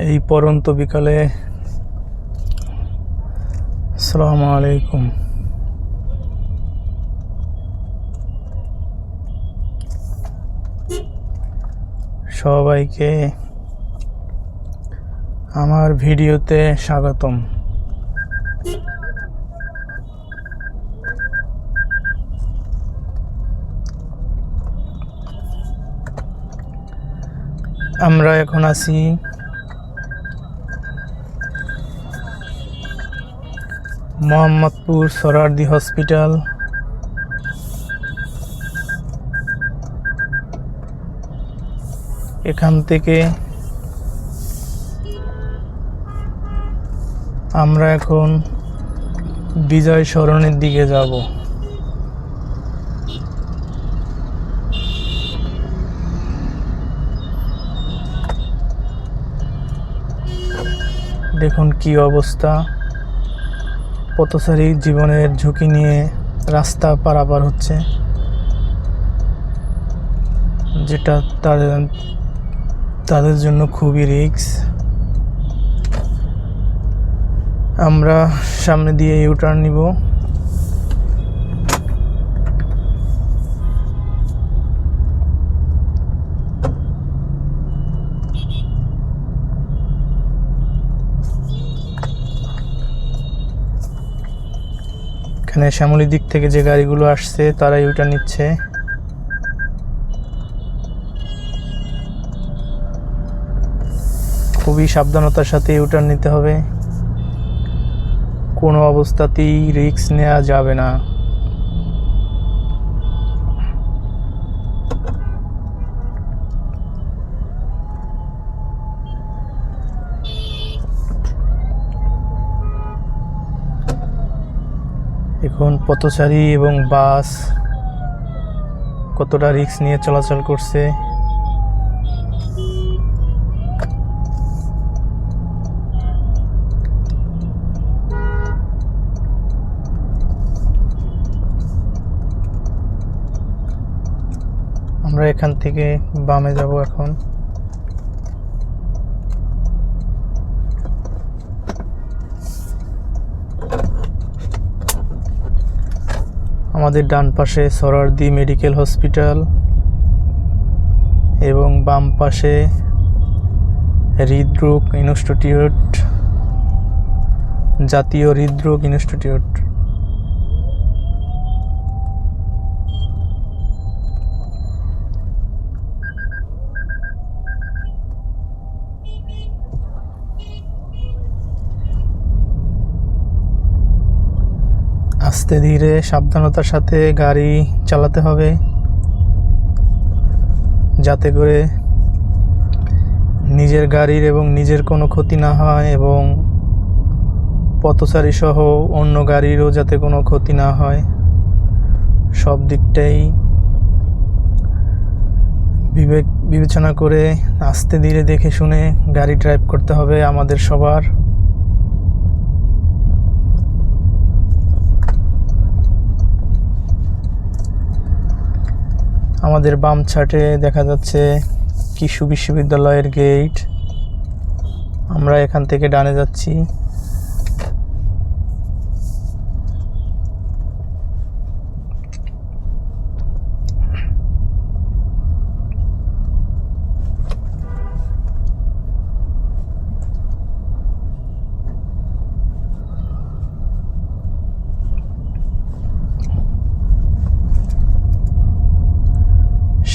এই পরন্ত বিকালে আসসালামু আলাইকুম। সবাইকে আমার ভিডিওতে স্বাগতম। আমরা এখন আছি মোহাম্মদপুর সোহরাওয়ার্দী হসপিটাল। এখান থেকে আমরা এখন বিজয় সরণের দিকে যাব। দেখুন কি অবস্থা, পথচারী জীবনের ঝুঁকি নিয়ে রাস্তা পারাপার হচ্ছে, যেটা তাদের জন্য খুবই রিস্ক। আমরা সামনে দিয়ে ইউটার্ন নিব। এখানে শ্যামলী দিক থেকে যে গাড়িগুলো আসছে তারা ইউটার্ন নিচ্ছে। খুবই সাবধানতার সাথে ইউটার্ন নিতে হবে, কোনো অবস্থাতেই রিস্ক নেওয়া যাবে না। এখন পথচারী এবং বাস কতটা রিস্ক নিয়ে চলাচল করছে। আমরা এখান থেকে বামে যাব এখন। আমাদের ডান পাশে সোহরাওয়ার্দী মেডিকেল হসপিটাল এবং বাম পাশে হৃদরোগ ইনস্টিটিউট, জাতীয় হৃদরোগ ইনস্টিটিউট। আস্তে ধীরে সাবধানতার সাথে গাড়ি চালাতে হবে, যাতে করে নিজের গাড়ির এবং নিজের কোনো ক্ষতি না হয় এবং পথচারী সহ অন্য গাড়িরও যাতে কোনো ক্ষতি না হয়। সব দিকটাই বিবেচনা করে আস্তে ধীরে দেখে শুনে গাড়ি ড্রাইভ করতে হবে আমাদের সবার। আমাদের বাম ছাটে দেখা যাচ্ছে কৃষি বিশ্ববিদ্যালয়ের গেট। আমরা এখান থেকে ডানে যাচ্ছি।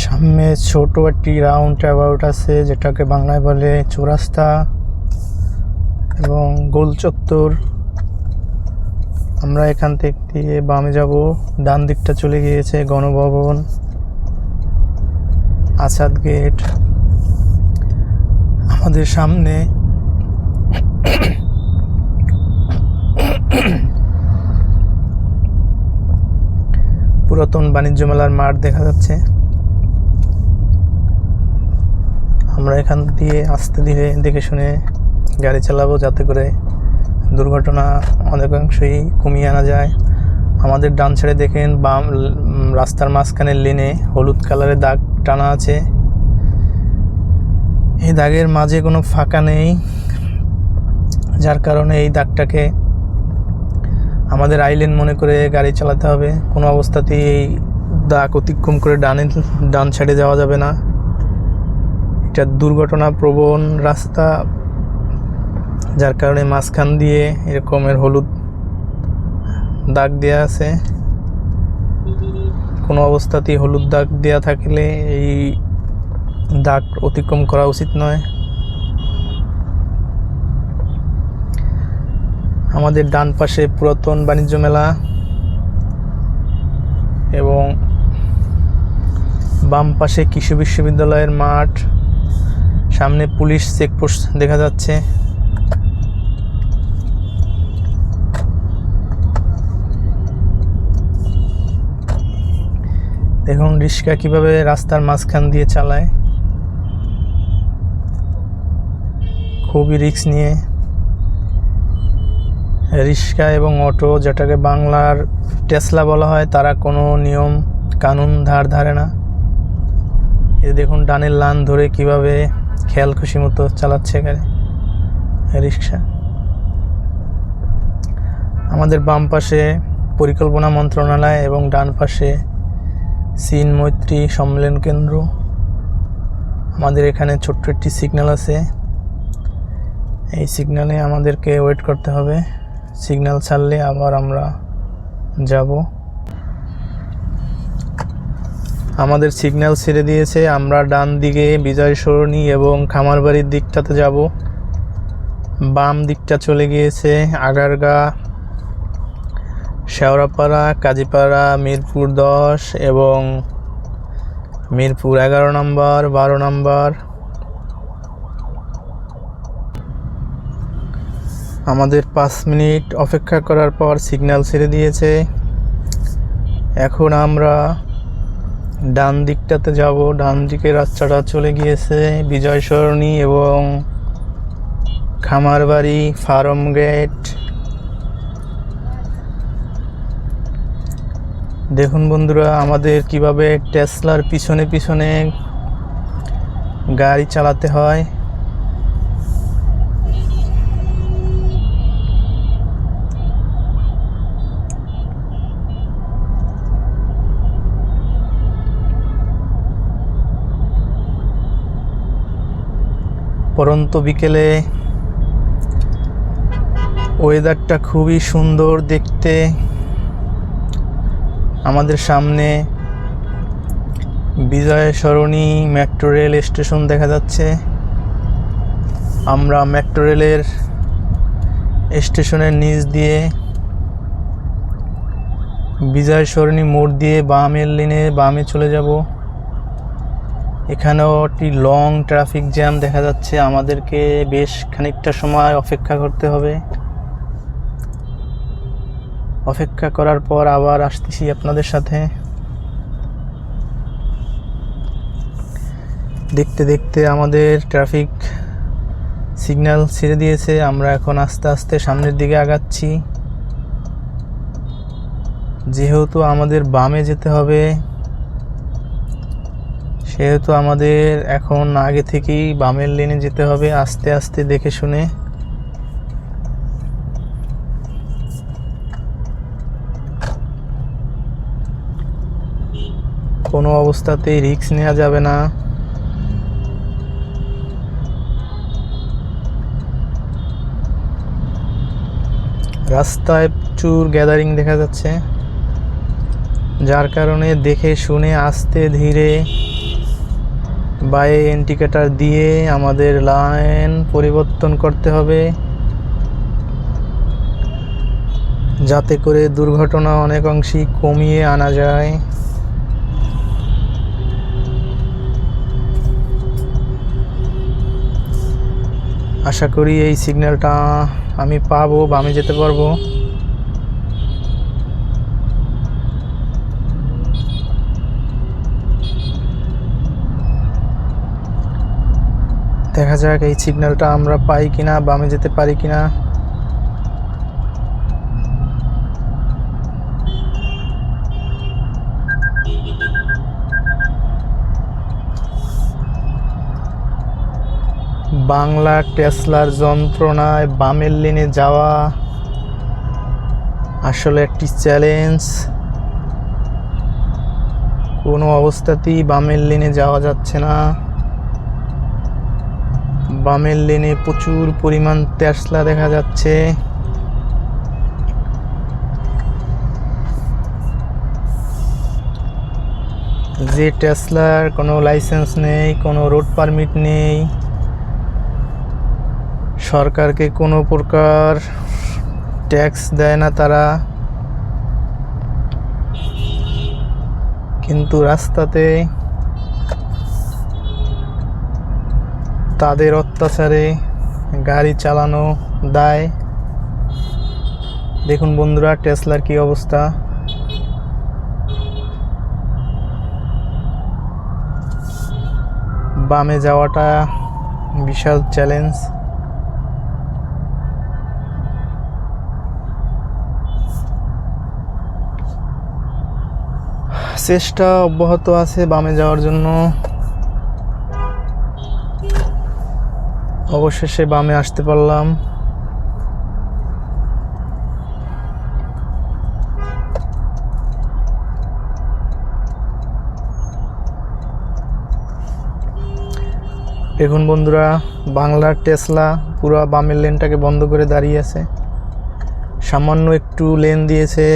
সামনে ছোট একটি রাউন্ড অ্যাবাউট আছে, যেটাকে বাংলায় বলে চৌরাস্তা, এবং গোল চত্বর। আমরা এখান থেকে বামে যাব। ডান দিকটা চলে গিয়েছে গণভবন, আসাদ গেট। আমাদের সামনে পুরাতন বাণিজ্য মেলার মাঠ দেখা যাচ্ছে। আমরা এখান দিয়ে আস্তে ধীরে দেখে শুনে গাড়ি চালাবো, যাতে করে দুর্ঘটনা অনেকাংশেই কমিয়ে আনা যায়। আমাদের ডান সাইডে দেখেন বাম রাস্তার মাঝখানের লেনে হলুদ কালারের দাগ টানা আছে। এই দাগের মাঝে কোনো ফাঁকা নেই। যার কারণে এই দাগটাকে আমাদের আইল্যান্ড মনে করে গাড়ি চালাতে হবে। কোনো অবস্থাতেই এই দাগ অতিক্রম করে ডান সাইডে যাওয়া যাবে না। এটা দুর্ঘটনা প্রবণ রাস্তা, যার কারণে মাঝখান দিয়ে এরকমের হলুদ দাগ দেওয়া আছে। কোনো অবস্থাতেই হলুদ দাগ দেওয়া থাকলে এই দাগ অতিক্রম করা উচিত নয়। আমাদের ডান পাশে পুরাতন বাণিজ্য মেলা এবং বাম পাশে কৃষি বিশ্ববিদ্যালয়ের মাঠ, সামনে পুলিশ চেকপোস্ট দেখা যাচ্ছে। দেখুন রিক্সা কিভাবে রাস্তার মাঝখান দিয়ে চালায়, খুবই রিস্ক নিয়ে। রিক্সা এবং অটো, যেটাকে বাংলার টেসলা বলা হয়, তারা কোনো নিয়ম কানুন ধারে না। এই দেখুন ডানের লাইন ধরে কিভাবে খেয়াল খুশি মতো চালাচ্ছে গাড়ি রিক্সা। আমাদের বাম পাশে পরিকল্পনা মন্ত্রণালয় এবং ডান পাশে চীন মৈত্রী সম্মেলন কেন্দ্র। আমাদের এখানে ছোট্ট একটি সিগন্যাল আছে, এই সিগন্যালে আমাদেরকে ওয়েট করতে হবে। সিগন্যাল ছাড়লে আবার আমরা যাব। আমাদের সিগন্যাল ছেড়ে দিয়েছে, আমরা ডান দিকে বিজয় সরণি এবং খামারবাড়ির দিকটাতে যাব। বাম দিকটা চলে গিয়েছে আগারগা, শেওড়াপাড়া, কাজীপাড়া, মিরপুর 10 এবং মিরপুর 11 নম্বর, 12 নম্বর। আমাদের 5 মিনিট অপেক্ষা করার পর সিগন্যাল ছেড়ে দিয়েছে। এখন আমরা ডান দিকটাতে যাব। ডান দিকে রাস্তাটা চলে গিয়েছে বিজয় সরণি এবং খামারবাড়ি, ফার্ম গেট। দেখুন বন্ধুরা, আমাদের কিভাবে টেসলার পিছনে পিছনে গাড়ি চালাতে হয়। পরন্ত বিকেলে ওয়েদারটা খুবই সুন্দর দেখতে। আমাদের সামনে বিজয় সরণি মেট্রো রেল স্টেশন দেখা যাচ্ছে। আমরা মেট্রো রেলের স্টেশনের নিচ দিয়ে বিজয় সরণি মোড় দিয়ে বামের লেনে বামে চলে যাব। এখানেও একটি লং ট্রাফিক জ্যাম দেখা যাচ্ছে, আমাদেরকে বেশ খানিকটা সময় অপেক্ষা করতে হবে। অপেক্ষা করার পর আবার আসতেছি আপনাদের সাথে। দেখতে দেখতে আমাদের ট্রাফিক সিগন্যাল ছেড়ে দিয়েছে, আমরা এখন আস্তে আস্তে সামনের দিকে আগাচ্ছি। যেহেতু আমাদের বামে যেতে হবে, সেহেতু আমাদের এখন আগে থেকেই বামের লেনে যেতে হবে, আস্তে আস্তে দেখে শুনে। কোনো অবস্থাতেই রিস্ক নেওয়া যাবে না। রাস্তায় প্রচুর গ্যাদারিং দেখা যাচ্ছে, যার কারণে দেখে শুনে আস্তে ধীরে বাই ইন্ডিকেটর দিয়ে আমাদের লাইন পরিবর্তন করতে হবে, যাতে করে দুর্ঘটনা অনেক অংশেই কমিয়ে আনা যায়। আশা করি এই সিগন্যালটা আমি পাবো, বামে যেতে পারবো। দেখা যাক এই সিগন্যালটা আমরা পাই কিনা, বামে যেতে পারি কিনা। বাংলা টেসলার যন্ত্রণায় বামের লেনে যাওয়া আসলে একটি চ্যালেঞ্জ। কোনো অবস্থাতেই বামের লেনে যাওয়া যাচ্ছে না। বামের লেনে প্রচুর পরিমাণ টেসলা দেখা যাচ্ছে। যে টেসলার কোনো লাইসেন্স নেই, কোনো রোড পারমিট নেই, সরকারকে কোনো প্রকার ট্যাক্স দেয় না তারা, কিন্তু রাস্তাতে তাদের অত্যাচারে গাড়ি চালানো দায়। দেখুন বন্ধুরা টেসলার কি অবস্থা। বামে যাওয়াটা বিশাল চ্যালেঞ্জ। চেষ্টা অব্যাহত আছে বামে যাওয়ার জন্য। অবশেষে বামে আসতে পারলাম। দেখুন বন্ধুরা বাংলার টেসলা পুরো বামের লেনটাকে বন্ধ করে দাঁড়িয়ে আছে। সামান্য একটু লেন দিয়েছে,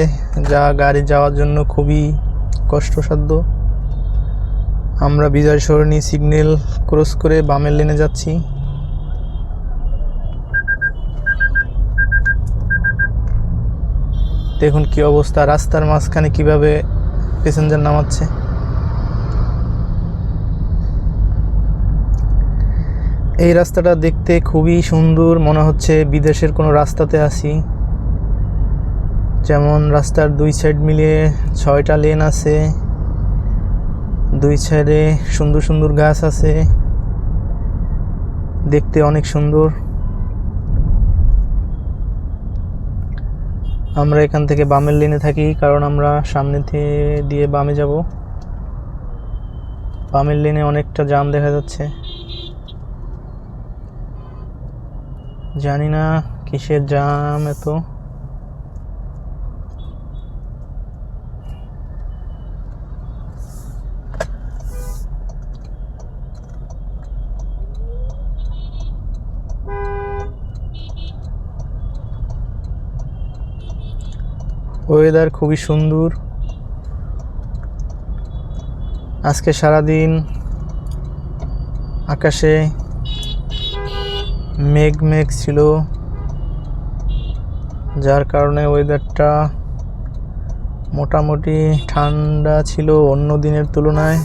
যা গাড়ি যাওয়ার জন্য খুবই কষ্টসাধ্য। আমরা বিজয় সরণি সিগন্যাল ক্রস করে বামের লেনে যাচ্ছি। দেখুন কি অবস্থা, রাস্তার মাঝখানে কিভাবে প্যাসেঞ্জার নামাচ্ছে। এই রাস্তাটা দেখতে খুবই সুন্দর, মনে হচ্ছে বিদেশের কোনো রাস্তাতে আছি। যেমন রাস্তার দুই সাইড মিলিয়ে 6টা লেন আছে, দুই সাইডে সুন্দর সুন্দর গাছ আছে, দেখতে অনেক সুন্দর। আমরা এখান থেকে বামের লেনে থাকি, কারণ আমরা সামনে দিয়ে বামে যাব। বামের লেনে অনেকটা জ্যাম দেখা যাচ্ছে, জানি না কিসের জ্যাম এত। ওয়েদার খুবই সুন্দর। আজকে সারাদিন আকাশে মেঘ ছিল, যার কারণে ওয়েদারটা মোটামুটি ঠান্ডা ছিল অন্য দিনের তুলনায়।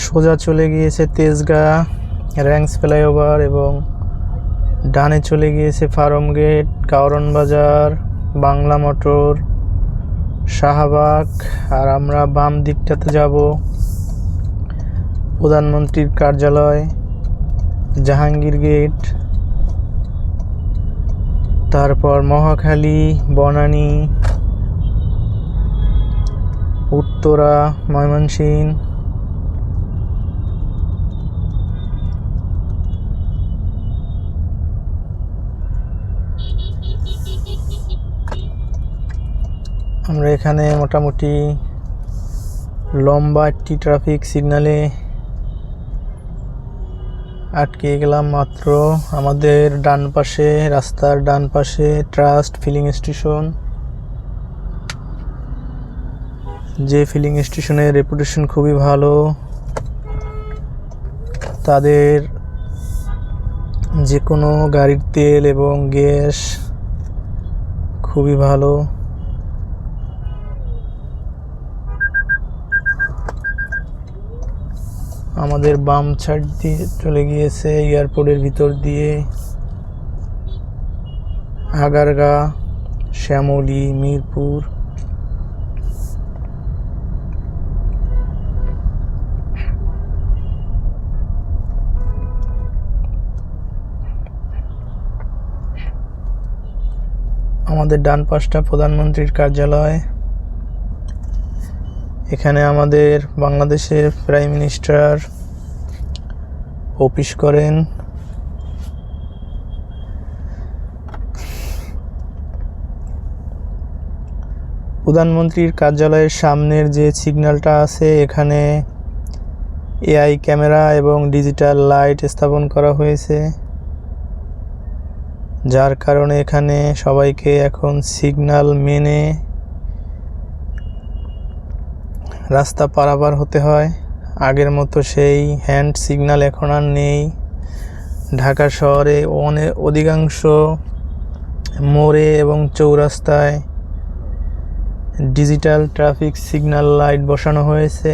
সোজা চলে গিয়েছে তেজগাঁ র্যাংস ফ্লাইওভার এবং ডানে চলে গিয়েছে ফার্ম গেট, কারওয়ান বাজার, বাংলা মোটর, শাহবাগ। আর আমরা বাম দিকটাতে যাব প্রধানমন্ত্রীর কার্যালয়, জাহাঙ্গীর গেট, তারপর মহাখালী, বনানী, উত্তরা, ময়মনসিংহ। আমরা এখানে মোটামুটি লম্বা একটি ট্রাফিক সিগন্যালে আটকে গেলাম মাত্র। আমাদের ডান পাশে, রাস্তার ডান পাশে ট্রাস্ট ফিলিং স্টেশন, যে ফিলিং স্টেশনের রেপুটেশন খুবই ভালো। তাদের যে কোনো গাড়ির তেল এবং গ্যাস খুবই ভালো। আমাদের বাম সাইড দিয়ে চলে গিয়েছে এয়ারপোর্টের ভিতর দিয়ে আগারগাঁ, শ্যামলী, মিরপুর। আমাদের ডান পাশটা প্রধানমন্ত্রীর কার্যালয়। এখানে আমাদের বাংলাদেশের প্রাইম মিনিস্টার অফিস করেন। প্রধানমন্ত্রীর কার্যালয়ের সামনের যে সিগন্যালটা আছে, এখানে এআই ক্যামেরা এবং ডিজিটাল লাইট স্থাপন করা হয়েছে, যার কারণে এখানে সবাইকে এখন সিগন্যাল মেনে রাস্তা পারাপার হতে হয়। আগের মতো সেই হ্যান্ড সিগন্যাল এখন আর নেই। ঢাকা শহরে অধিকাংশ মোড়ে এবং চৌরাস্তায় ডিজিটাল ট্রাফিক সিগন্যাল লাইট বসানো হয়েছে।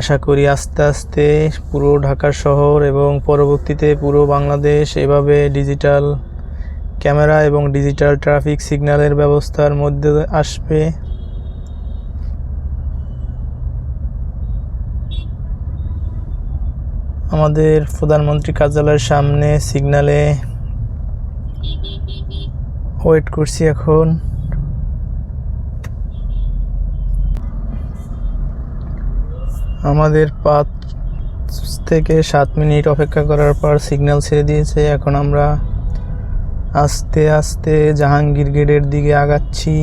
আশা করি আস্তে আস্তে পুরো ঢাকা শহর এবং পরবর্তীতে পুরো বাংলাদেশ এভাবে ডিজিটাল ক্যামেরা এবং ডিজিটাল ট্রাফিক সিগন্যালের ব্যবস্থার মধ্যে আসবে। আমাদের প্রধানমন্ত্রী কার্যালয়ের সামনে সিগন্যালে ওয়েট করছি এখন। আমাদের 5 থেকে 7 মিনিট অপেক্ষা করার পর সিগন্যাল ছেড়ে দিয়েছে। এখন আমরা আস্তে আস্তে জাহাঙ্গীর গেটের দিকে আগাচ্ছি।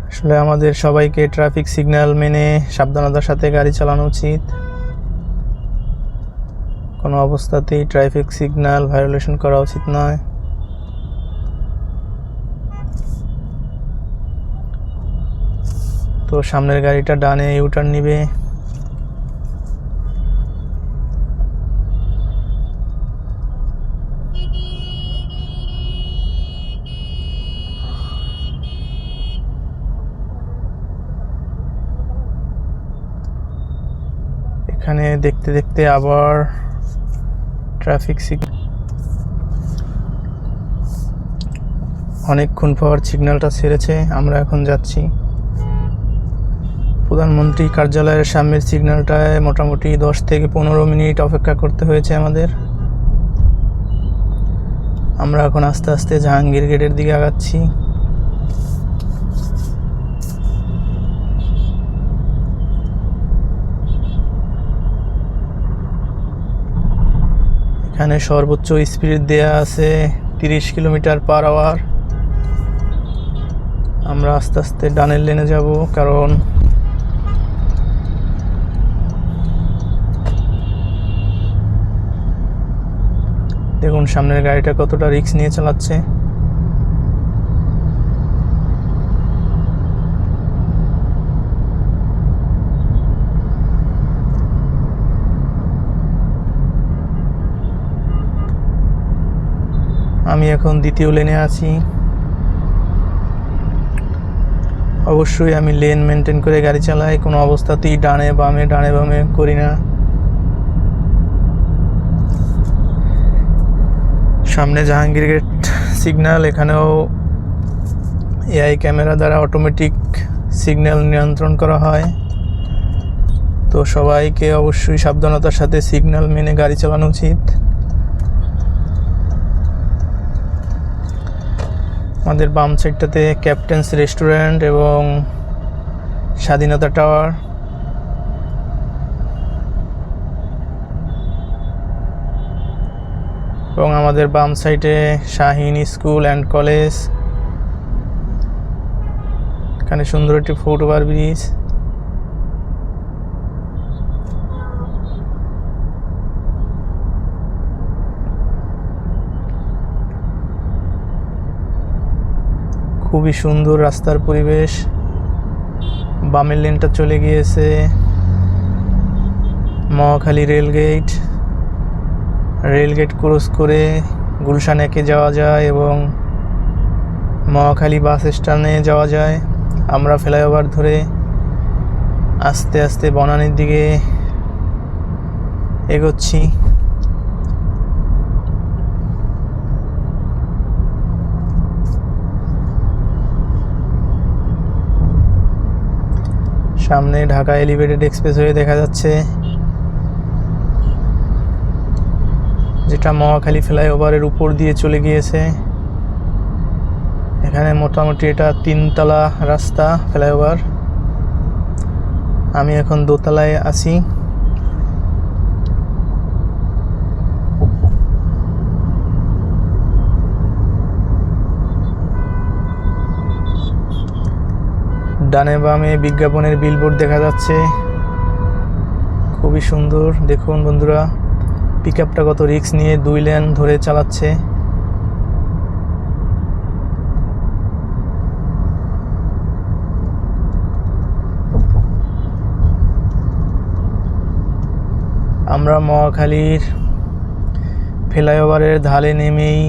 আসলে আমাদের সবাইকে ট্রাফিক সিগন্যাল মেনে সাবধানতার সাথে গাড়ি চালানো উচিত। কোনো অবস্থাতেই ট্রাফিক সিগন্যাল ভায়োলেশন করা উচিত নয়। তো সামনের গাড়িটা ডানে ইউটার্ন নিবে। এখানে দেখতে দেখতে আবার ট্রাফিক সিগন্যাল অনেকক্ষণ পর সিগন্যালটা ছেড়েছে। আমরা এখন যাচ্ছি। প্রধানমন্ত্রী কার্যালয়ের সামনের সিগন্যালটায় মোটামুটি 10 থেকে 15 মিনিট অপেক্ষা করতে হয়েছে আমাদের। আমরা এখন আস্তে আস্তে জাহাঙ্গীর গেটের দিকে আগাচ্ছি। এখানে সর্বোচ্চ স্পিড দেয়া আছে 30 কিলোমিটার/আওয়ার। আমরা আস্তে আস্তে ডানের লেনে যাব, কারণ দেখুন সামনের গাড়িটা কতটা রিস্ক নিয়ে চালাচ্ছে। আমি এখন দ্বিতীয় লেনে আছি। অবশ্যই আমি লেন মেনটেন করে গাড়ি চালাই, কোনো অবস্থাতেই ডানে বামে করি না। সামনে জাহাঙ্গীর গেট সিগন্যাল, এখানেও এআই ক্যামেরা দ্বারা অটোমেটিক সিগন্যাল নিয়ন্ত্রণ করা হয়। তো সবাইকে অবশ্যই সাবধানতার সাথে সিগন্যাল মেনে গাড়ি চালানো উচিত। আমাদের বাম সাইডটাতে ক্যাপ্টেন্স রেস্টুরেন্ট এবং স্বাধীনতা টাওয়ার। এবং আমাদের বাম সাইডে শাহিন স্কুল অ্যান্ড কলেজ। এখানে সুন্দর একটি ফুটওভার ব্রিজ। খুবই সুন্দর রাস্তার পরিবেশ। বামের লেনটা চলে গিয়েছে মহাখালী রেলগেট ক্রস করে গুলশান একে যাওয়া যায় এবং মহাখালী বাস স্ট্যান্ডে যাওয়া যায়। আমরা ফ্লাইওভার ধরে আস্তে আস্তে বনানীর দিকে এগোচ্ছি। সামনে ঢাকা এলিভেটেড এক্সপ্রেসওয়ে দেখা যাচ্ছে, যেটা মহাখালী ফ্লাইওভারের উপর দিয়ে চলে গিয়েছে। এখানে মোটামুটি এটা 3তলা রাস্তা ফ্লাইওভার। আমি এখন দোতলায় আছি। ডানে বামে বিজ্ঞাপনের বিলবোর্ড দেখা যাচ্ছে, খুবই সুন্দর। দেখুন বন্ধুরা, পিকআপটা কত রিস্ক নিয়ে 2 লেন ধরে চালাচ্ছে। আমরা মহাখালীর ফ্লাইওভারের ঢালে নেমেই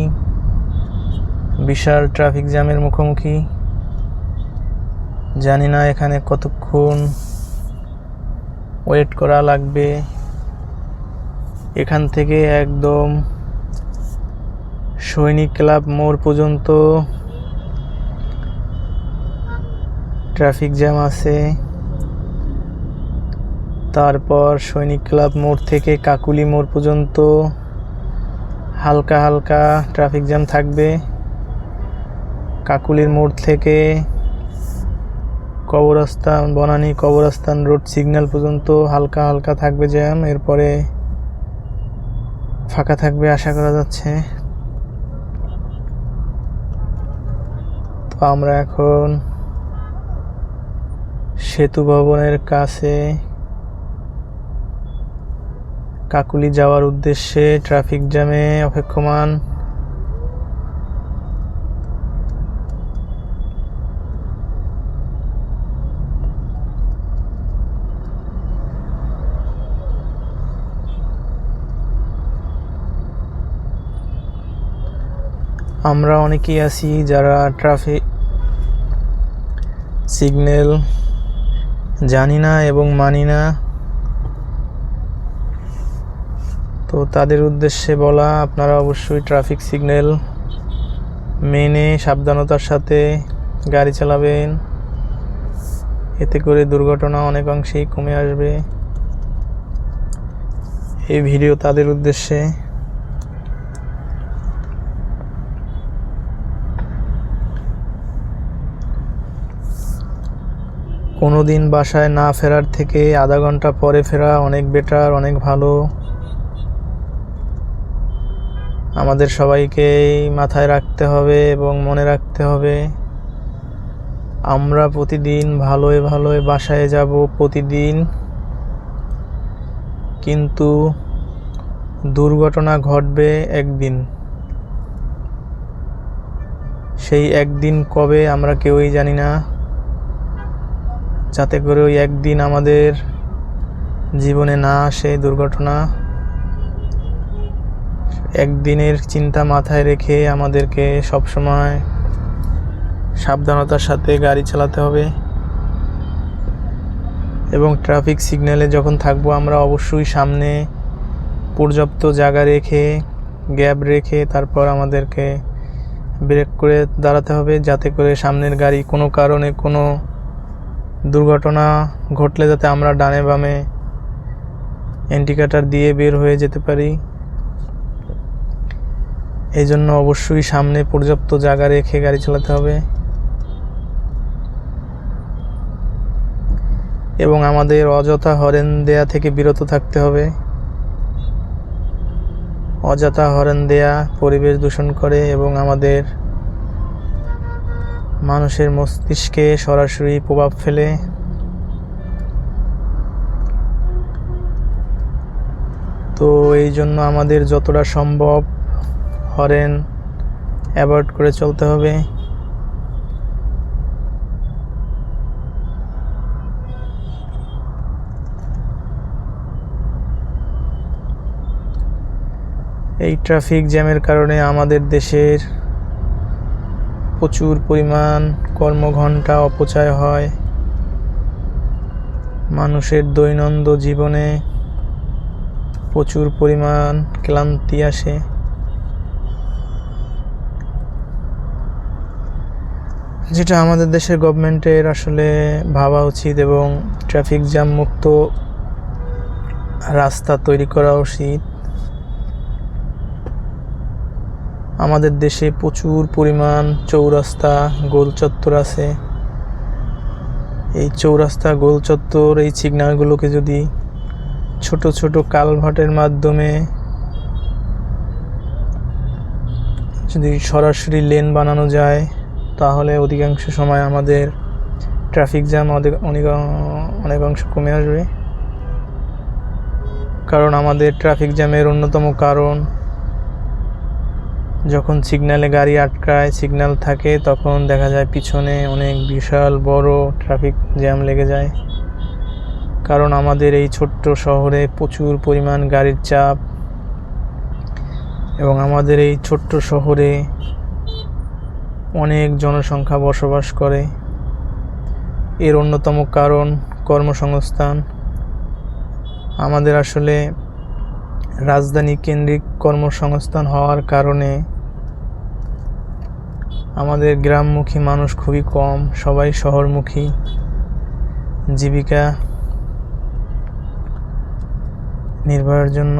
বিশাল ট্রাফিক জ্যামের মুখোমুখি। জানি না এখানে কতক্ষণ ওয়েট করা লাগবে। এখান থেকে একদম সৈনিক ক্লাব মোড় পর্যন্ত ট্রাফিক জ্যাম আছে। তারপর সৈনিক ক্লাব মোড় থেকে কাকুলি মোড় পর্যন্ত হালকা হালকা ট্রাফিক জ্যাম থাকবে। কাকুলির মোড় থেকে কবরস্থান বনানী কবরস্থান রোড সিগন্যাল পর্যন্ত হালকা হালকা থাকবে জ্যাম, এরপরে ফাঁকা থাকবে আশা করা যাচ্ছে। তো আমরা এখন সেতু ভবনের কাছে কাকুলি যাওয়ার উদ্দেশ্যে ট্রাফিক জ্যামে অপেক্ষমান। আমরা অনেকেই আছি যারা ট্রাফিক সিগন্যাল জানি না এবং মানি না। তো তাদের উদ্দেশ্যে বলা, আপনারা অবশ্যই ট্রাফিক সিগন্যাল মেনে সাবধানতার সাথে গাড়ি চালাবেন, এতে করে দুর্ঘটনা অনেকাংশেই কমে আসবে। এই ভিডিও তাদের উদ্দেশ্যে। কোনো দিন বাসায় না ফেরার থেকে আধা ঘন্টা পরে ফেরা অনেক বেটার, অনেক ভালো। আমাদের সবাইকেই মাথায় রাখতে হবে এবং মনে রাখতে হবে, আমরা প্রতিদিন ভালোয় ভালোয় বাসায় যাব প্রতিদিন, কিন্তু দুর্ঘটনা ঘটবে একদিন। সেই একদিন কবে আমরা কেউই জানি না। যাতে করে ওই একদিন আমাদের জীবনে না আসে দুর্ঘটনা, একদিনের চিন্তা মাথায় রেখে আমাদেরকে সবসময় সাবধানতার সাথে গাড়ি চালাতে হবে। এবং ট্রাফিক সিগন্যালে যখন থাকবো আমরা অবশ্যই সামনে পর্যাপ্ত জায়গা রেখে, গ্যাপ রেখে তারপর আমাদেরকে ব্রেক করে দাঁড়াতে হবে, যাতে করে সামনের গাড়ি কোনো কারণে কোনো দুর্ঘটনা ঘটলে যাতে আমরা ডানে বামে ইন্ডিকেটর দিয়ে বের হয়ে যেতে পারি। এই জন্য অবশ্যই সামনে পর্যাপ্ত জায়গা রেখে গাড়ি চালাতে হবে এবং আমাদের অযথা হর্ন দেয়া থেকে বিরত থাকতে হবে। অযথা হর্ন দেয়া পরিবেশ দূষণ করে এবং আমাদের মানুষের মস্তিষ্কে সরাসরি প্রভাব ফেলে। তো এই জন্য আমাদের যতটা সম্ভব হর্ন অ্যাভয়েড করে চলতে হবে। এই ট্রাফিক জ্যামের কারণে আমাদের দেশের প্রচুর পরিমাণ কর্মঘণ্টা অপচয় হয়, মানুষের দৈনন্দিন জীবনে প্রচুর পরিমাণ ক্লান্তি আসে। যেটা আমাদের দেশের গভর্নমেন্টের আসলে ভাবা উচিত এবং ট্রাফিক জ্যাম মুক্ত রাস্তা তৈরি করা উচিত। আমাদের দেশে প্রচুর পরিমাণ চৌরাস্তা, গোল চত্বর আছে। এই চৌরাস্তা, গোল চত্বর, এই সিগন্যালগুলোকে যদি ছোট ছোট কালভার্টের মাধ্যমে যদি সরাসরি লেন বানানো যায়, তাহলে অধিকাংশ সময় আমাদের ট্রাফিক জ্যাম অনেকাংশ কমে আসবে। কারণ আমাদের ট্রাফিক জ্যামের অন্যতম কারণ, যখন সিগন্যালে গাড়ি আটকায়, সিগন্যাল থাকে, তখন দেখা যায় পিছনে অনেক বিশাল বড় ট্রাফিক জ্যাম লেগে যায়। কারণ আমাদের এই ছোট্ট শহরে প্রচুর পরিমাণ গাড়ির চাপ, এবং আমাদের এই ছোট্ট শহরে অনেক জনসংখ্যা বসবাস করে। এর অন্যতম কারণ কর্মসংস্থান। আমাদের আসলে রাজধানী কেন্দ্রিক কর্মসংস্থান হওয়ার কারণে আমাদের গ্রামমুখী মানুষ খুবই কম, সবাই শহরমুখী। জীবিকা নির্বাহের জন্য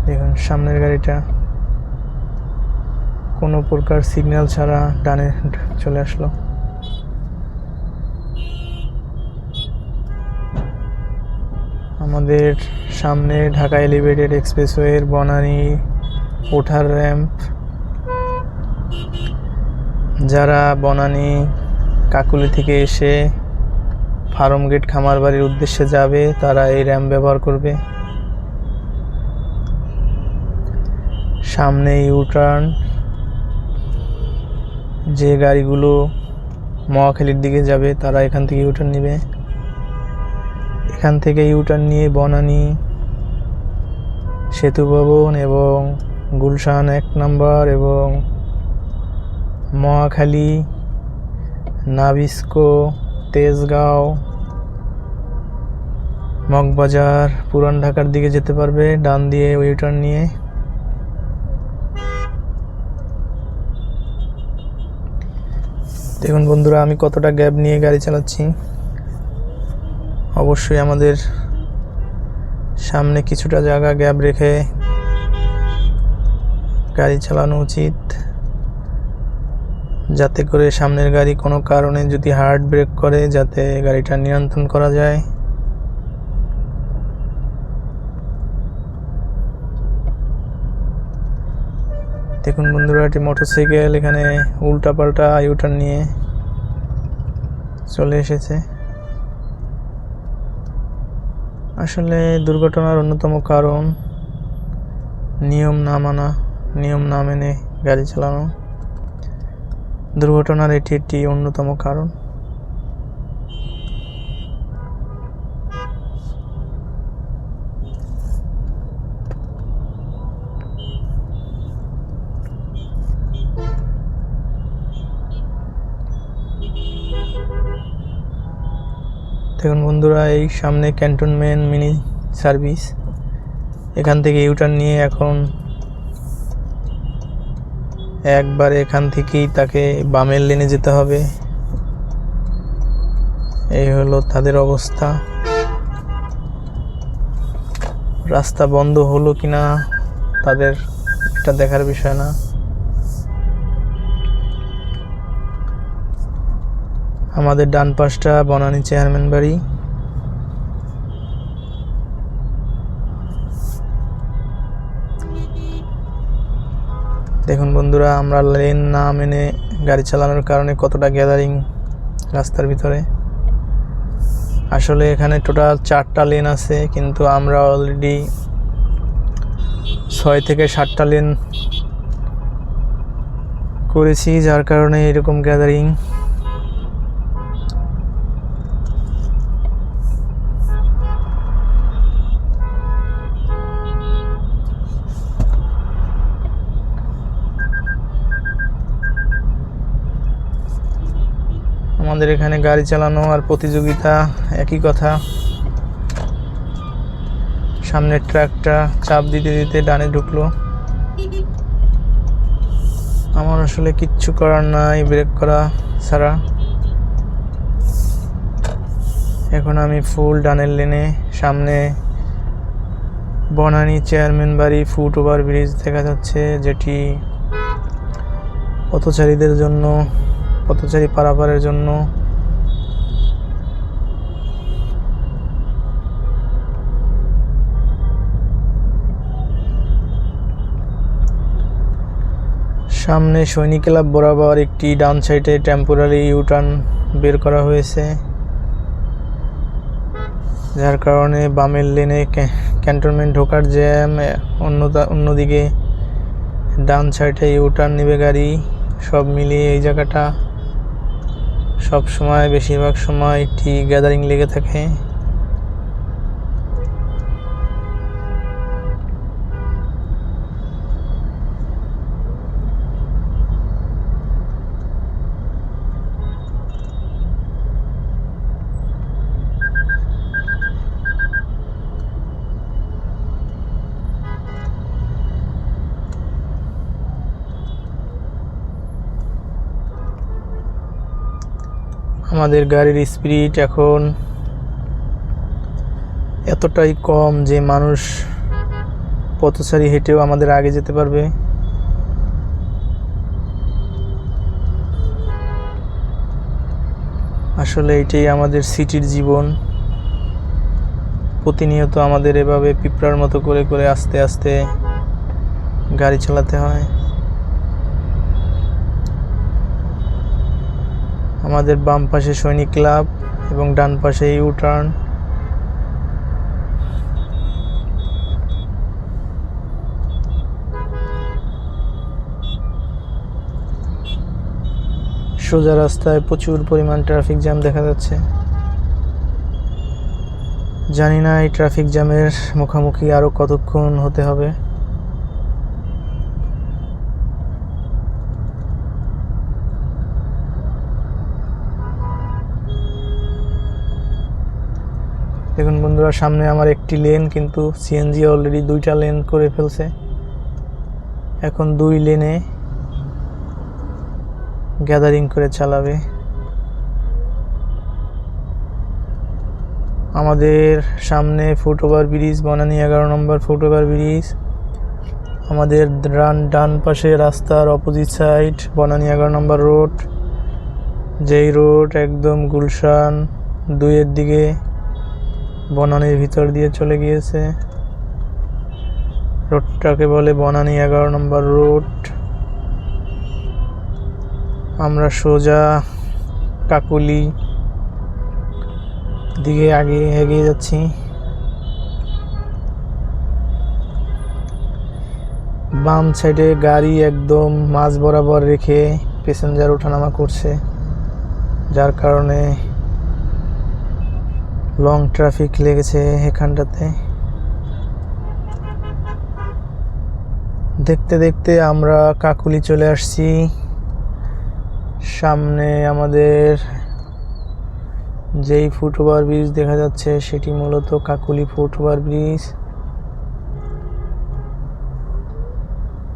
দেখুন সামনের গাড়িটা কোনো প্রকার সিগন্যাল ছাড়া ডানে চলে আসলো। আমাদের সামনে ঢাকা এলিভেটেড এক্সপ্রেসওয়ের বনানী ওঠার র্যাম্প। যারা বনানী কাকুলি থেকে এসে ফার্ম গেট খামারবাড়ির উদ্দেশ্যে যাবে, তারা এই র্যাম্প ব্যবহার করবে। সামনে ইউটার্ন, যে গাড়িগুলো মহাখালীর দিকে যাবে তারা এখান থেকে ইউটার্ন নেবে। এখান থেকে ইউটার্ন নিয়ে বনানী, সেতু ভবন এবং গুলশান 1 নম্বর এবং মহাখালী, নাবিস্কো, তেজগাঁও, মগবাজার, পুরান ঢাকার দিকে যেতে পারবে ডান দিয়ে ইউটার্ন নিয়ে। দেখুন বন্ধুরা, আমি কতটা গ্যাপ নিয়ে গাড়ি চালাচ্ছি। অবশ্যই আমাদের সামনে কিছুটা জায়গা গ্যাপ রেখে গাড়ি চালানো উচিত, যাতে করে সামনের গাড়ি কোনো কারণে যদি হার্ড ব্রেক করে, যাতে গাড়িটা নিয়ন্ত্রণ করা যায়। দেখুন বন্ধুরা, একটি মোটরসাইকেল এখানে উল্টাপাল্টা ইউটার্ন নিয়ে চলে এসেছে। আসলে দুর্ঘটনার অন্যতম কারণ নিয়ম না মানা, নিয়ম না মেনে গাড়ি চালানো। দুর্ঘটনার এটি একটি অন্যতম কারণ। দেখুন বন্ধুরা, এই সামনে ক্যান্টনমেন্ট মিনি সার্ভিস, এখান থেকে ইউটার্ন নিয়ে এখন একবার এখান থেকেই তাকে বামের লেনে যেতে হবে। এই হলো তাদের অবস্থা। রাস্তা বন্ধ হলো কিনা তাদের এটা দেখার বিষয় না। আমাদের ডান পাশটা বনানী চেয়ারম্যান বাড়ি। দেখুন বন্ধুরা, আমরা লেন না মেনে গাড়ি চালানোর কারণে কতটা গ্যাদারিং রাস্তার ভিতরে। আসলে এখানে টোটাল 4টা লেন আছে, কিন্তু আমরা অলরেডি 6 থেকে 7টা লেন করেছি, যার কারণে এরকম গ্যাদারিং। আমাদের এখানে গাড়ি চালানো আর প্রতিযোগিতা একই কথা। সামনের ট্রাকটা চাপ দিতে দিতে ডানে ঢুকলো। আমার আসলে কিচ্ছু করার নাই ব্রেক করা ছাড়া। এখন আমি ফুল ডানের লেনে, সামনে বনানী চেয়ারম্যান বাড়ি ফুট ওভার ব্রিজ দেখা যাচ্ছে, যেটি পথচারীদের জন্য, পথচারী পারাপারের জন্য। সামনে সৈনিক ক্লাব বরাবর একটি ডান সাইডে টেম্পোরারি ইউটার্ন বের করা হয়েছে, যার কারণে বামের লেনে ক্যান্টনমেন্ট ঢোকার জ্যাম, অন্যদিকে ডান সাইডে ইউটার্ন নেবে গাড়ি। সব মিলিয়ে এই জায়গাটা সব সময়, বেশিরভাগ সময় একটি গ্যাদারিং লেগে থাকে। আমাদের গাড়ির স্পিড এখন এতটাই কম যে মানুষ, পথচারী হেঁটেও আমাদের আগে যেতে পারবে। আসলে এটাই আমাদের সিটির জীবন। প্রতিনিয়ত আমাদের এভাবে পিঁপড়ার মতো করে করে আস্তে আস্তে গাড়ি চালাতে হয়। আমাদের বাম পাশে সৈনিক ক্লাব এবং ডান পাশে ইউটার্ন। সোজা রাস্তায় প্রচুর পরিমাণ ট্রাফিক জ্যাম দেখা যাচ্ছে। জানি না এই ট্রাফিক জ্যামের মুখোমুখি আরো কতক্ষণ হতে হবে। দেখুন বন্ধুরা, সামনে আমার একটি লেন, কিন্তু সিএনজি অলরেডি 2টা লেন করে ফেলছে। এখন 2 লেনে গ্যাদারিং করে চালাবে। আমাদের সামনে ফুট ওভার ব্রিজ, বনানী 11 নম্বর ফুট ওভার ব্রিজ। আমাদের ডান পাশে রাস্তার অপোজিট সাইড বনানী 11 নম্বর রোড, যেই রোড একদম গুলশান 2-এর দিকে বনানীর ভিতর দিয়ে চলে গিয়েছে। রোডটাকে বলে বনানী 11 নম্বর রোড। আমরা সোজা কাকুলি দিকে এগিয়ে যাচ্ছি। বাম সাইডে গাড়ি একদম মাঝ বরাবর রেখে প্যাসেঞ্জার ওঠানামা করছে, যার কারণে লং ট্রাফিক লেগেছে এখানটাতে। দেখতে দেখতে আমরা কাকুলি চলে আসছি। সামনে আমাদের যেই ফুট ওভার ব্রিজ দেখা যাচ্ছে সেটি মূলত কাকুলি ফুট ওভার ব্রিজ।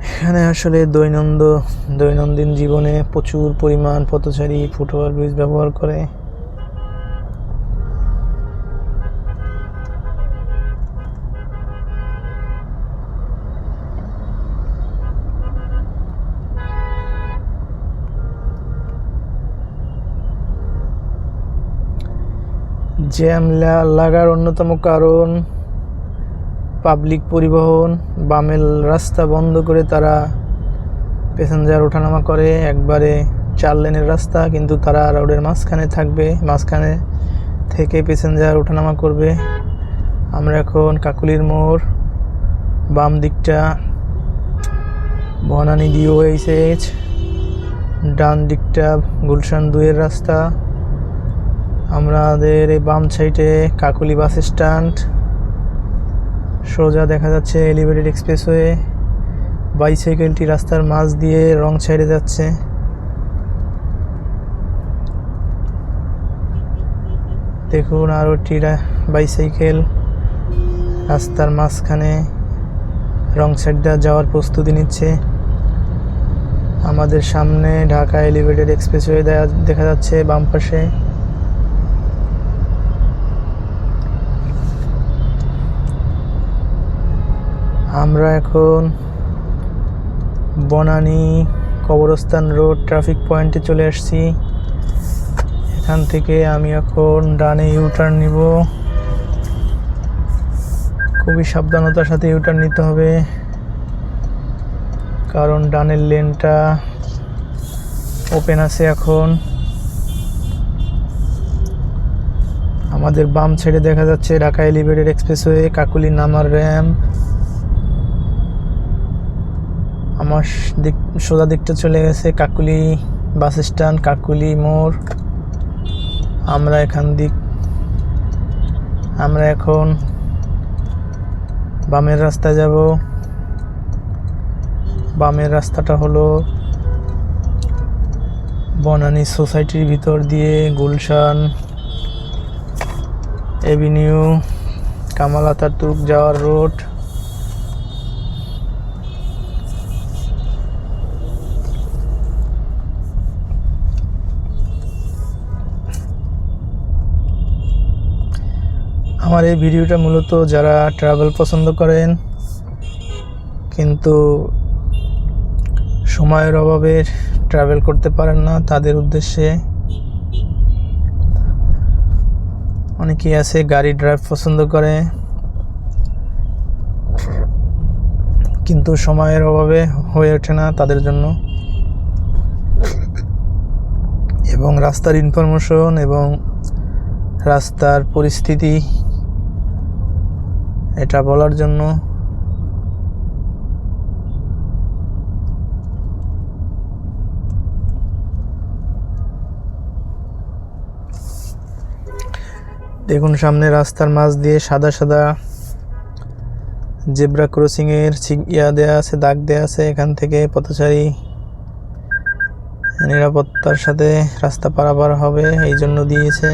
এখানে আসলে দৈনন্দিন জীবনে প্রচুর পরিমাণ পথচারী ফুট ওভার ব্রিজ ব্যবহার করে। জ্যাম লাগার অন্যতম কারণ পাবলিক পরিবহন। বামের রাস্তা বন্ধ করে তারা প্যাসেঞ্জার ওঠানামা করে, একবারে 4 লেনের রাস্তা, কিন্তু তারা রোডের মাঝখানে থাকবে, মাঝখানে থেকে প্যাসেঞ্জার ওঠানামা করবে। আমরা এখন কাকুলির মোড়, বাম দিকটা বনানী DOH, ডান দিকটা গুলশান 2-এর রাস্তা। আমাদের এই বাম সাইডে কাকুলি বাস স্ট্যান্ড, সোজা দেখা যাচ্ছে এলিভেটেড এক্সপ্রেসওয়ে। বাইসাইকেলটি রাস্তার মাঝ দিয়ে রং সাইডে যাচ্ছে। দেখুন আরও একটি বাইসাইকেল রাস্তার মাঝখানে রং সাইড দিয়ে যাওয়ার প্রস্তুতি নিচ্ছে। আমাদের সামনে ঢাকা এলিভেটেড এক্সপ্রেসওয়ে দেখা যাচ্ছে বাম পাশে। আমরা এখন বনানী কবরস্থান রোড ট্রাফিক পয়েন্টে চলে আসছি। এখান থেকে আমি এখন ডানে ইউটার্ন নিব। খুবই সাবধানতার সাথে ইউটার্ন নিতে হবে, কারণ ডানের লেনটা ওপেন আছে এখন। আমাদের বাম সাইডে দেখা যাচ্ছে ঢাকা এলিভেটেড এক্সপ্রেসওয়ে, কাকুলি নামার র্যাম্প। আমার সোজা দিকটা চলে গেছে কাকুলি বাস স্ট্যান্ড, কাকুলি মোড়। আমরা এখন বামের রাস্তায় যাব। বামের রাস্তাটা হলো বনানী সোসাইটির ভিতর দিয়ে গুলশান এভিনিউ, কামাল আতাতুর্ক যাওয়ার রোড। আমার এই ভিডিওটা মূলত যারা ট্রাভেল পছন্দ করেন কিন্তু সময়ের অভাবে ট্রাভেল করতে পারেন না, তাদের উদ্দেশ্যে। অনেকেই আছে গাড়ি ড্রাইভ পছন্দ করে কিন্তু সময়ের অভাবে হয়ে ওঠে না তাদের জন্য, এবং রাস্তার ইনফরমেশন এবং রাস্তার পরিস্থিতি এটা বলার জন্য। দেখুন সামনে রাস্তার মাঝ দিয়ে সাদা সাদা জেব্রা ক্রসিং এর দেয়া আছে, দাগ দেয়া আছে। এখান থেকে পথচারী নিরাপত্তার সাথে রাস্তা পারাপার হবে এই জন্য দিয়েছে।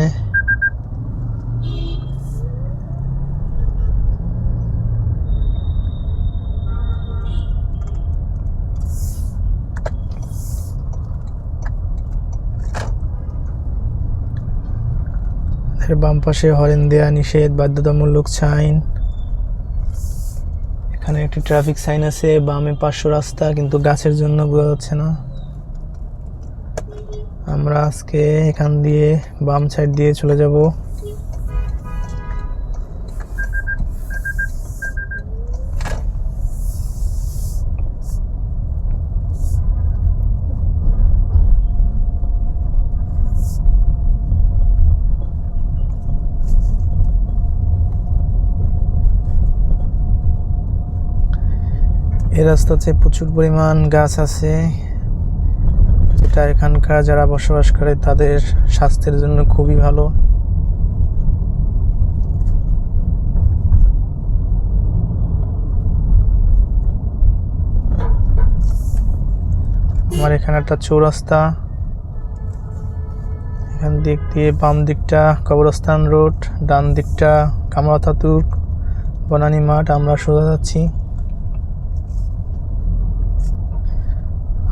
বাম পাশে হরেন দেয়া নিষেধ, বাধ্যতামূলক সাইন। এখানে একটি ট্রাফিক সাইন আছে, বামে 500 রাস্তা, কিন্তু গাছের জন্য বোঝা যাচ্ছে না। আমরা আজকে এখান দিয়ে বাম সাইড দিয়ে চলে যাব। এই রাস্তাতে প্রচুর পরিমাণ গাছ আছে, যেটা এখানকার যারা বসবাস করে তাদের স্বাস্থ্যের জন্য খুবই ভালো। আমার এখানে একটা চৌরাস্তা, এখান দিক দিয়ে বাম দিকটা কবরস্থান রোড, ডান দিকটা কামাল আতাতুর্ক বনানী মাঠ। আমরা সোজা যাচ্ছি।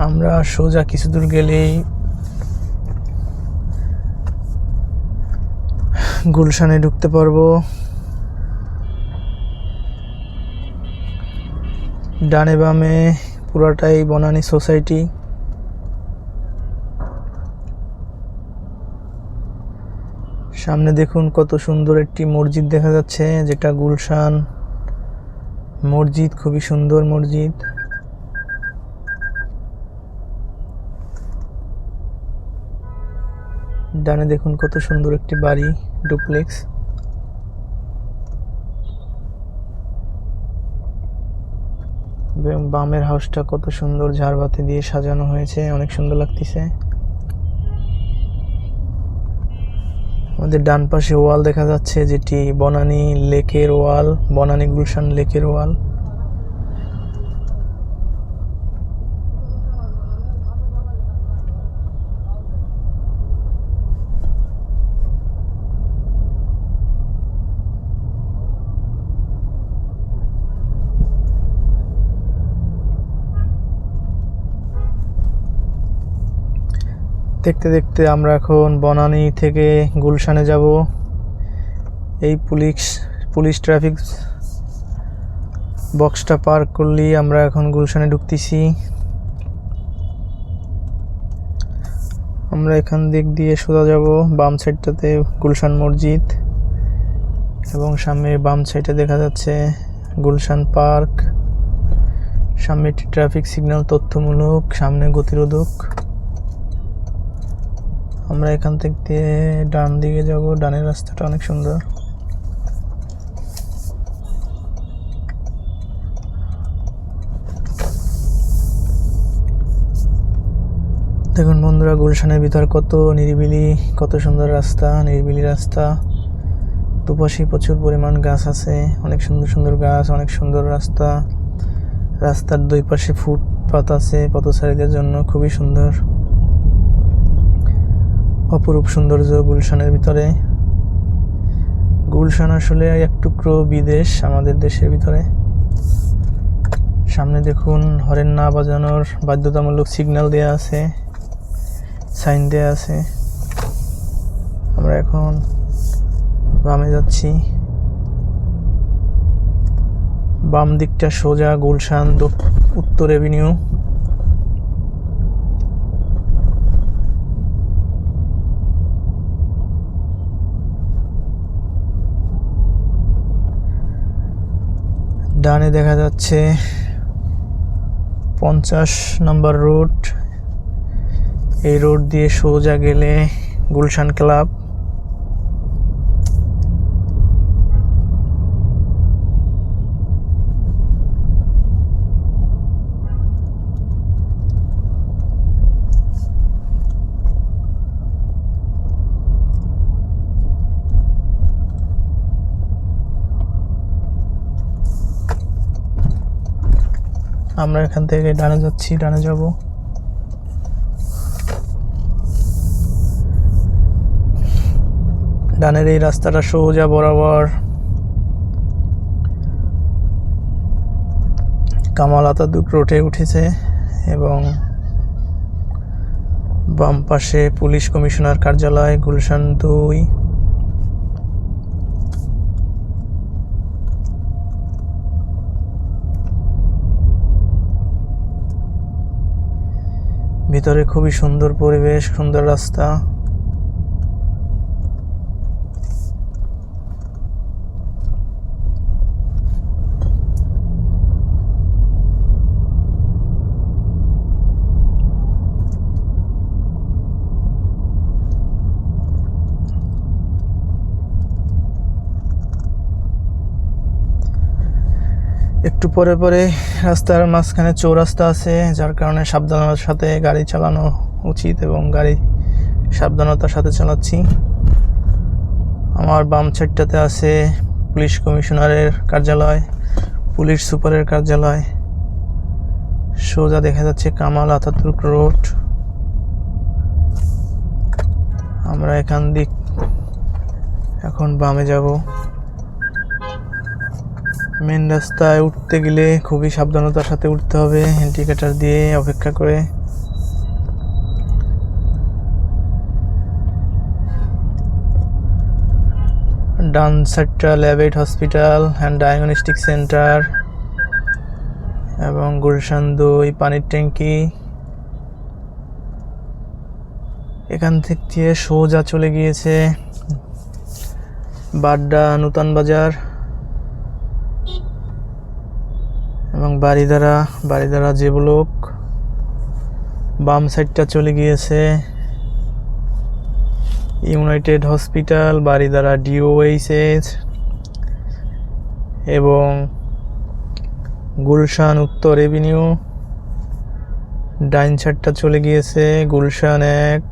আমরা সোজা কিছু দূর গেলেই গুলশানে ঢুকতে পারবো। ডানে বামে পুরাটাই বনানী সোসাইটি। সামনে দেখুন কত সুন্দর একটি মসজিদ দেখা যাচ্ছে, যেটা গুলশান মসজিদ, খুবই সুন্দর মসজিদ। ডানে দেখুন কত সুন্দর একটি বাড়ি, ডুপ্লেক্স। বামের হাউসটা কত সুন্দর ঝাড়বাতি দিয়ে সাজানো হয়েছে, অনেক সুন্দর লাগতেছে। আমাদের ডান পাশে ওয়াল দেখা যাচ্ছে, যেটি বনানী লেকের ওয়াল, বনানী গুলশান লেকের ওয়াল। দেখতে দেখতে আমরা এখন বনানী থেকে গুলশানে যাব। এই পুলিশ ট্রাফিক বক্সটা পার করলেই আমরা এখন গুলশানে ঢুকতেছি। আমরা এখান দিক দিয়ে সোজা যাব। বাম সাইডটাতে গুলশান মসজিদ এবং সামনে বাম সাইডে দেখা যাচ্ছে গুলশান পার্ক। সামনে একটি ট্রাফিক সিগন্যাল তথ্যমূলক, সামনে গতিরোধক। আমরা এখান থেকে ডান দিকে যাব। ডানের রাস্তাটা অনেক সুন্দর। দেখুন বন্ধুরা, গুলশানের ভিতর কত নিরিবিলি, কত সুন্দর রাস্তা, নিরিবিলি রাস্তা। দুপাশে প্রচুর পরিমাণ গাছ আছে, অনেক সুন্দর সুন্দর গাছ, অনেক সুন্দর রাস্তা। রাস্তার দুই পাশে ফুটপাত আছে পথচারীদের জন্য, খুবই সুন্দর, অপরূপ সৌন্দর্য গুলশানের ভিতরে। গুলশান আসলে এক টুকরো বিদেশ আমাদের দেশের ভিতরে। সামনে দেখুন হরেন না বাজানোর বাধ্যতামূলক সিগন্যাল দেয়া আছে, সাইন দেয়া আছে। আমরা এখন বামে যাচ্ছি। বাম দিকটা সোজা গুলশান উত্তর এভিনিউ। ডানে দেখা যাচ্ছে 50 নম্বর রোড। এই রোড দিয়ে সোজা গেলে গুলশান ক্লাব। আমরা এখান থেকে ডানে যাচ্ছি, ডানে যাব। ডানের এই রাস্তাটা সোজা বরাবর কামাল আতাতুর্ক রোডে উঠেছে এবং বাম পাশে পুলিশ কমিশনার কার্যালয় গুলশান 2। ভিতরে খুবই সুন্দর পরিবেশ, সুন্দর রাস্তা। একটু পরে পরে রাস্তার মাঝখানে চৌরাস্তা আছে, যার কারণে সাবধানতার সাথে গাড়ি চালানো উচিত এবং গাড়ি সাবধানতার সাথে চালাচ্ছি। আমার বাম সাইডটাতে আছে পুলিশ কমিশনারের কার্যালয়, পুলিশ সুপারের কার্যালয়। সোজা দেখা যাচ্ছে কামাল আতাতুর্ক রোড। আমরা এখন বামে যাব। মেন রাস্তায় উঠতে গেলে খুবই সাবধানতার সাথে উঠতে হবে, ইন্ডিকেটর দিয়ে অপেক্ষা করে। ডান সাইডটা ল্যাবেট হসপিটাল অ্যান্ড ডায়াগনস্টিক সেন্টার এবং গুলশান 2 পানির ট্যাঙ্কি। এখান থেকে সোজা চলে গিয়েছে বাড্ডা নূতন বাজার এবং বাড়িধারা যে ব্লক। বাম সাইডটা চলে গিয়েছে ইউনাইটেড হসপিটাল, বাড়িধারা DOHS এবং গুলশান উত্তর এভিনিউ। ডাইন সাইডটা চলে গিয়েছে গুলশান 1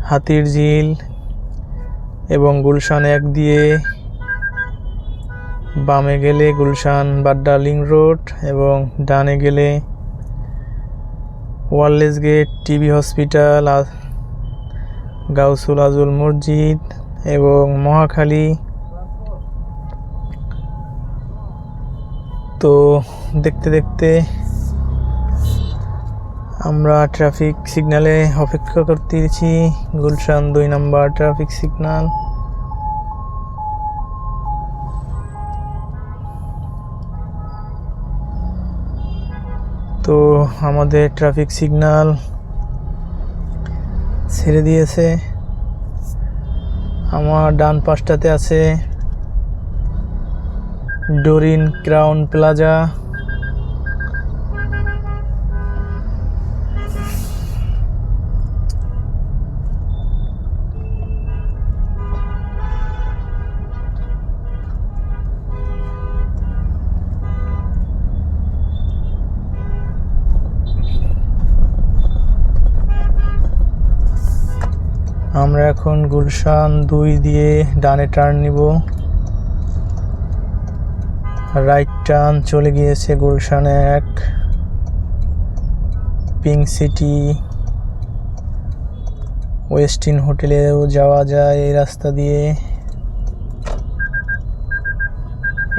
হাতির ঝিল এবং গুলশান 1 দিয়ে বামে গেলে গুলশান বাড্ডা লিং রোড এবং ডানে গেলে ওয়ারলেস গেট, টিবি হসপিটাল, গাউসুল আজুল মসজিদ এবং মহাখালী। তো দেখতে দেখতে আমরা ট্রাফিক সিগন্যালে অপেক্ষা করতেছি, গুলশান 2 নম্বর ট্রাফিক সিগন্যাল। তো আমাদের ট্রাফিক সিগন্যাল ছেড়ে দিয়েছে। আমার ডান পাশটাতে আছে ডোরিন ক্রাউন প্লাজা। আমরা এখন গুলশান 2 দিয়ে ডানে টার্ন নিব। রাইট টার্ন চলে গিয়েছে গুলশান 1, পিঙ্ক সিটি, ওয়েস্টিন হোটেলেও যাওয়া যায় এই রাস্তা দিয়ে।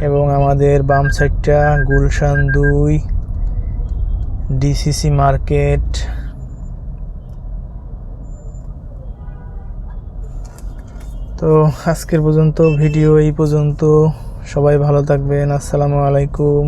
এবং আমাদের বাম সাইডটা গুলশান 2, ডিসিসি মার্কেট। তো আজকের পর্যন্ত ভিডিও এই পর্যন্ত। সবাই ভালো থাকবেন। আসসালামু আলাইকুম।